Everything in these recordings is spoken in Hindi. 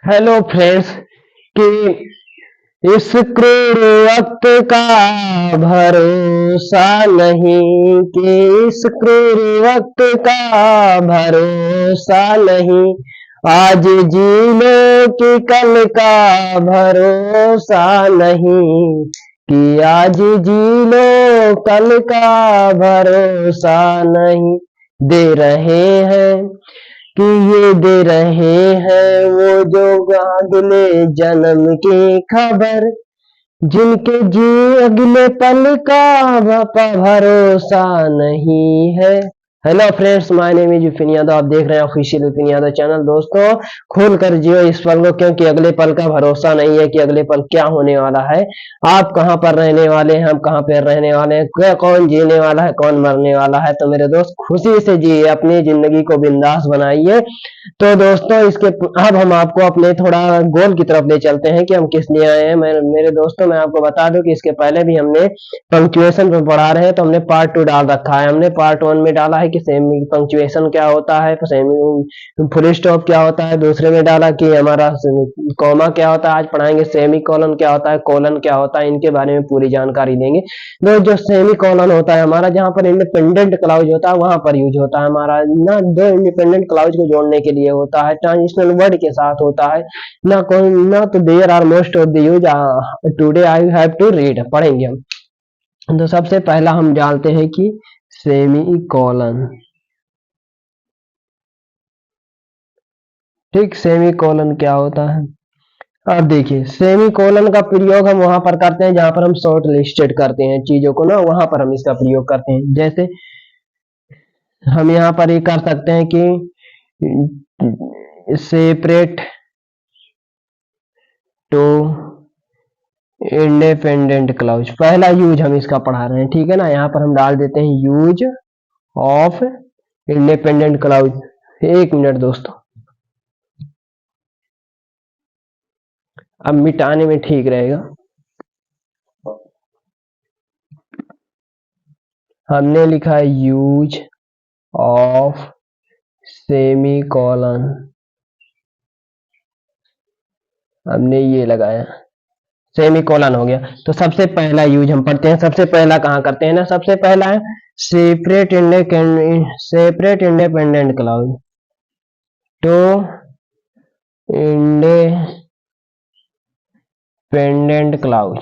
हेलो फ्रेंड्स कि इस क्रूर वक्त का भरोसा नहीं, कि इस क्रूर वक्त का भरोसा नहीं। आज जी लो कि कल का भरोसा नहीं, कि आज जी लो कल का भरोसा नहीं। दे रहे हैं कि ये दे रहे हैं वो जो अगले जन्म की खबर, जिनके जी अगले पल का भरोसा नहीं है। Hello friends, my name is Vipin Yadav. आप देख रहे हैं ऑफिशियल विपिन यादव चैनल। दोस्तों, खोल कर जियो इस पल को, क्योंकि अगले पल का भरोसा नहीं है कि अगले पल क्या होने वाला है। आप कहाँ पर रहने वाले हैं, हम कहाँ पर रहने वाले हैं, क्या कौन जीने वाला है, कौन मरने वाला है। तो मेरे दोस्त, खुशी से जिए, अपनी जिंदगी को बिंदास बनाइए। तो दोस्तों, इसके अब हम आपको अपने थोड़ा गोल की तरफ ले चलते हैं कि हम किस लिए आए हैं। मेरे दोस्तों, मैं आपको बता दूं कि इसके पहले भी हमने पंक्चुएशन पे पढ़ा रहे हैं, तो हमने पार्ट 2 डाल रखा है। हमने पार्ट 1 में डाला है कि सेमी पंक्चुएशन क्या होता है, सेमी फुल स्टॉप क्या होता है। दूसरे में डाला कि हमारा कॉमा क्या होता है। आज पढ़ाएंगे सेमी कॉलन क्या होता है, कोलन क्या होता है, इनके बारे में पूरी जानकारी देंगे। जो सेमी कॉलन होता है हमारा, जहाँ पर इंडिपेंडेंट क्लाउज होता है वहां पर यूज होता है हमारा। ना दो इंडिपेंडेंट क्लाउज को जोड़ने के लिए होता है, ट्रांजिशनल वर्ड के साथ होता है, ना कोई ना। तो there are most of the use today I have to read, पढ़ेंगे हम। तो सबसे पहला हम डालते हैं कि सेमी कॉलन। ठीक, सेमी कॉलन क्या होता है। अब देखिए, सेमी कॉलन का प्रयोग हम वहां पर करते हैं जहां पर हम शॉर्ट लिस्टेड करते हैं चीजों को ना, वहां पर हम इसका प्रयोग करते हैं। जैसे हम यहाँ पर ये कर सकते हैं कि सेपरेट टू इंडिपेंडेंट क्लाउज, पहला यूज हम इसका पढ़ा रहे हैं, ठीक है ना। यहाँ पर हम डाल देते हैं यूज ऑफ इंडिपेंडेंट क्लाउज। एक मिनट दोस्तों, अब मिटाने में ठीक रहेगा। हमने लिखा है यूज ऑफ सेमी कॉलन, हमने ये लगाया, सेमी कॉलन हो गया। तो सबसे पहला यूज हम पढ़ते हैं। सबसे पहला कहाँ करते हैं ना, सबसे पहला है separate independent clause to independent clause.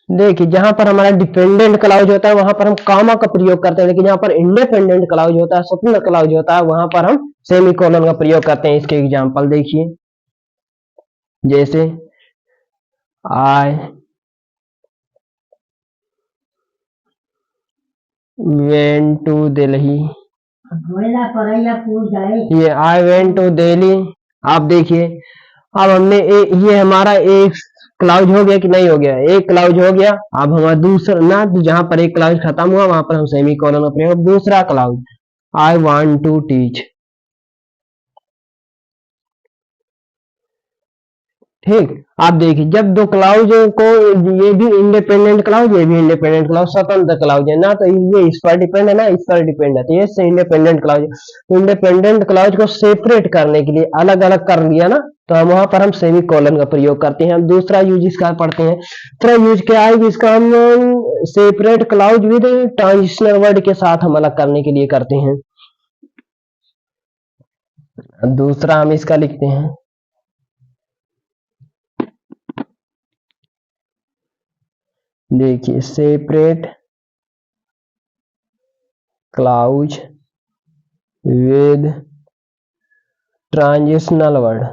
देखिए, जहां पर हमारा डिपेंडेंट क्लाउज होता है वहां पर हम कॉमा का प्रयोग करते हैं, लेकिन जहां पर इंडिपेंडेंट क्लाउज होता है, स्वतंत्र क्लाउज होता है, वहां पर हम सेमीकोलन का प्रयोग करते हैं। इसके एग्जांपल देखिए, जैसे आई वेंट टू दिल्ली, ये आई वेंट टू दिल्ली। आप देखिए, अब हमने ये हमारा एक क्लाउज हो गया कि नहीं हो गया, एक क्लाउज हो गया। अब हमारा दूसरा ना, जहां पर एक क्लाउज खत्म हुआ वहां पर हम सेमी कॉलन का प्रयोग। दूसरा clause I want to teach, ठीक। आप देखिए, जब दो क्लाउज को, ये भी इंडिपेंडेंट क्लाउज, ये भी इंडिपेंडेंट क्लाउज, स्वतंत्र क्लाउज है ना, तो ये इस पर डिपेंड है ना, इस पर डिपेंड है, तो ये इंडिपेंडेंट क्लाउज है। तो इंडिपेंडेंट क्लाउज को सेपरेट करने के लिए अलग अलग कर लिया ना, तो हम वहां पर हम सेमी कॉलन का प्रयोग करते हैं। हम दूसरा यूज इसका पढ़ते हैं। दूसरा यूज क्या है, इसका हम separate clause with transitional word के साथ हम अलग करने के लिए करते हैं। दूसरा हम इसका लिखते हैं, देखिए, separate clause with transitional word.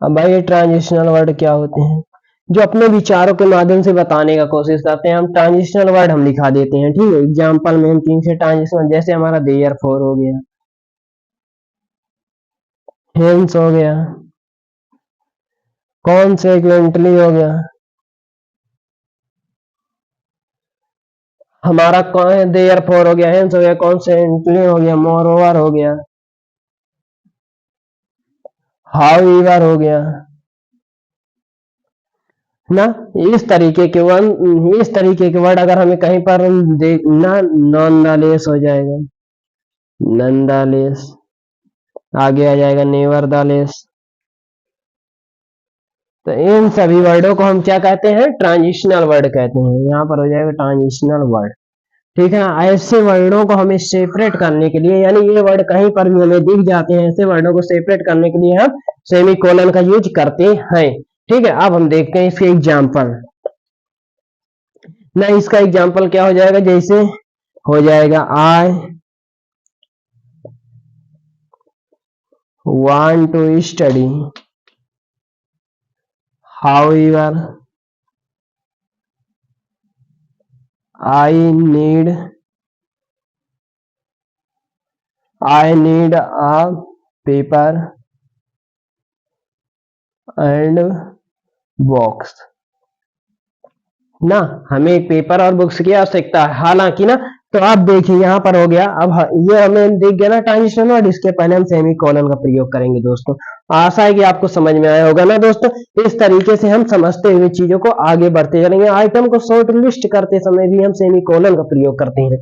अब भाई, ये ट्रांजिशनल वर्ड क्या होते हैं, जो अपने विचारों के माध्यम से बताने का कोशिश करते हैं, हम ट्रांजिशनल वर्ड हम लिखा देते हैं, ठीक है। एग्जाम्पल में हम 3 से ट्रांजिशनल, जैसे हमारा देयर फोर हो गया, हेंस हो गया, कॉन्सेक्वेंटली हो गया, हमारा देयर फोर हो गया, हेंस हो गया, कॉन्सेक्वेंटली हो गया, मोर ओवर हो गया, हाउ ईवर हो गया ना। इस तरीके के वर्ड अगर हमें कहीं पर देखना, नॉनलेस हो जाएगा, नंदालेस, आगे आ जाएगा नेवरदलेस। तो इन सभी वर्डों को हम क्या कहते हैं, ट्रांजिशनल वर्ड कहते हैं। यहाँ पर हो जाएगा ट्रांजिशनल वर्ड। ठीक है, ऐसे वर्डों को हमें सेपरेट करने के लिए, यानी ये वर्ड कहीं पर भी हमें दिख जाते हैं, ऐसे वर्डों को सेपरेट करने के लिए हम सेमीकोलन का यूज करते हैं। ठीक है, अब हम देखते हैं इसके एग्जाम्पल। ना इसका एग्जाम्पल क्या हो जाएगा, जैसे हो जाएगा I want to study, however I need a paper and box. ना हमें पेपर और बुक्स की आवश्यकता है, हालांकि ना, तो आप देखिए यहाँ पर हो गया। अब ये हमें दिख गया ना ट्रांजिशन वर्ड, इसके पहले हम सेमी कोलन का प्रयोग करेंगे दोस्तों। आशा है कि आपको समझ में आया होगा ना दोस्तों। इस तरीके से हम समझते हुए चीजों को आगे बढ़ते चलेंगे। आइटम को शॉर्ट लिस्ट करते समय भी हम सेमी कोलन का प्रयोग करते हैं।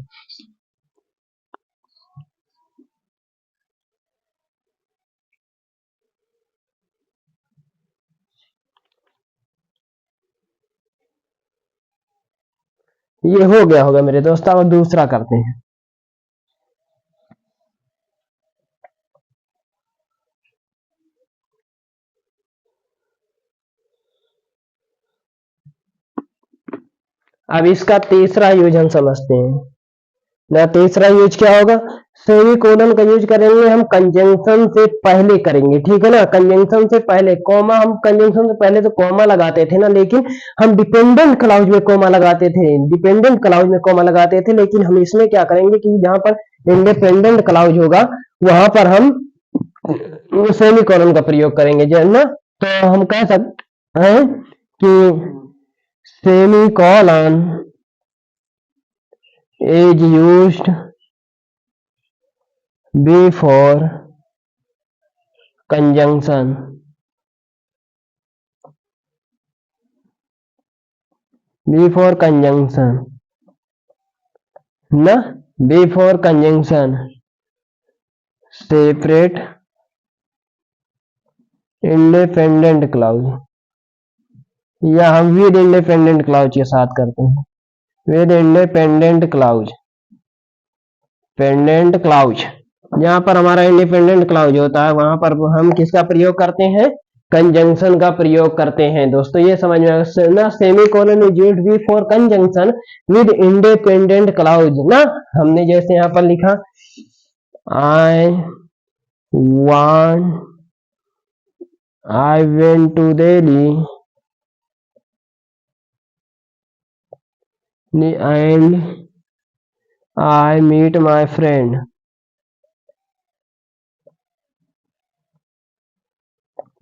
ये हो गया होगा मेरे दोस्त, अब दूसरा करते हैं। अब इसका तीसरा यूज हम समझते हैं। ना तीसरा यूज क्या होगा, सेमीकोलन का यूज करेंगे हम कंजंक्शन से पहले करेंगे। ठीक है ना, कंजंक्शन से पहले कॉमा, हम कंजंक्शन से पहले तो कॉमा लगाते थे ना, लेकिन हम डिपेंडेंट क्लाउज में कॉमा लगाते थे, डिपेंडेंट क्लाउज में कॉमा लगाते थे। लेकिन हम इसमें क्या करेंगे कि जहां पर इंडिपेंडेंट क्लाउज होगा वहां पर हम सेमीकोलन का प्रयोग करेंगे, जो है ना। तो हम कह सकते हैं कि semicolon is used before conjunction, before conjunction ना, before conjunction separate independent clause, या हम विद इंडिपेंडेंट क्लाउज के साथ करते हैं, with independent clause, dependent clause. जहां पर हमारा इंडिपेंडेंट क्लाउज होता है वहां पर हम किसका प्रयोग करते हैं, कंजंक्शन का प्रयोग करते हैं दोस्तों। ये समझ में ना, semicolon is used before conjunction with independent clause ना। हमने जैसे यहां पर लिखा I went to Delhi and I meet my friend.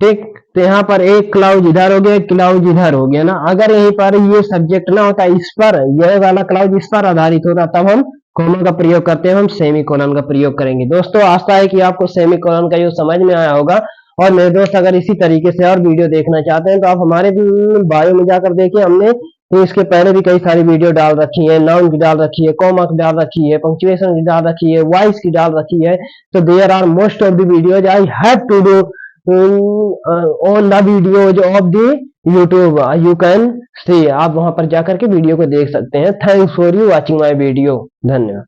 ठीक, तो यहाँ पर एक क्लाउज इधर हो गया, एक क्लाउज इधर हो गया ना। अगर यहीं पर ये सब्जेक्ट ना होता, इस पर ये वाला क्लाउज इस पर आधारित होता, तब हम कोलन का प्रयोग करते हैं, हम सेमीकोलन का प्रयोग करेंगे दोस्तों। आशा है कि आपको सेमीकोलन का जो समझ में आया होगा। और मेरे दोस्त अगर इसी तरीके से और वीडियो देखना चाहते हैं तो आप हमारे बायो में जाकर देखिए, हमने तो इसके पहले भी कई सारी वीडियो डाल रखी है, नाउन की डाल रखी है, कॉमा की डाल रखी है, पंक्चुएशन की डाल रखी है, वॉइस की डाल रखी है। तो there are most of the videos I have to do on the videos of the YouTube, you can see। आप वहां पर जाकर के वीडियो को देख सकते हैं। Thanks for you watching my video, धन्यवाद।